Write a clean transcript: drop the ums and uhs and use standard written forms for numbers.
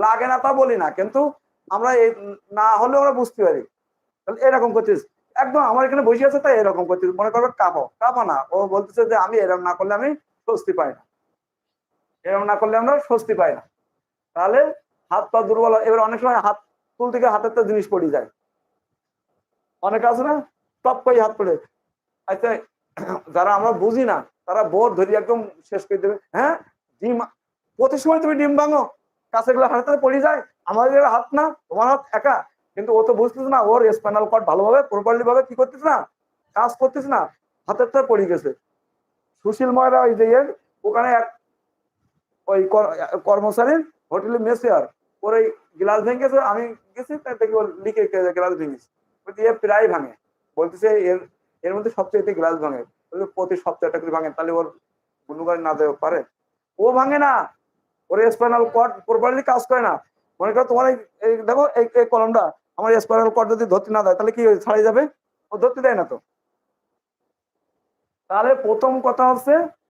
লাগে না তা বলি না, কিন্তু আমরা এই না হলেও আমরা বুঝতে পারি। তাহলে এরকম করছিস একদম আমার এখানে বসে আছে তাই এরকম করছিস, মনে করবে কাঁপা না। ও বলতেছে যে আমি এরকম না করলে আমি স্বস্তি পাই না, এরকম না করলে আমরা স্বস্তি পাই না। তাহলে হাত পা দুর্বল এবার অনেক সময় হাত তুল থেকে হাতের তো জিনিস পড়ে যায়, অনেকে আছে না টপ করে হাত পড়ে। আচ্ছা যারা আমরা বুঝি না তারা বোধ ধরি একদম শেষ করে দেবে। হ্যাঁ ডিম প্রতি সময় তুমি ডিম ভাঙো, কাছে গুলো হাতে পড়ে যায়, আমাদের হাত না তোমার হাত একা। কিন্তু ও তো বুঝতেছে না ওর স্পাইনাল কর্ড ভালোভাবে প্রপারলি ভাবে কি করতেছে না, কাজ করতেছে না, হাতের তো পড়ে গেছে। সুশীল ময়রা ওই যে ওখানে এক ওই কর্মচারীর হোটেলে মেসে ওর এই গ্লাস ভেঙেছে, আমি গেছি তাই দেখি ওর লিখে গ্লাস ভেঙেছে, প্রায় ভাঙে। বলতেছে এর এর মধ্যে সবচেয়ে গ্লাস ভাঙে, প্রতি সপ্তাহে একটা করে ভাঙে, তাহলে ওর গুণগান না দেওয়া পারে? ও ভাঙে না, ওর স্পাইনাল কর্ড প্রপারলি কাজ করে না। মনে করো তোমার এই দেখো এই কলমটা আমার স্পাইনাল কর্ড যদি ধরতে না দেয় তাহলে কি ছাড়িয়ে যাবে? ও ধরতে দেয় না তো। তাহলে প্রথম কথা হচ্ছে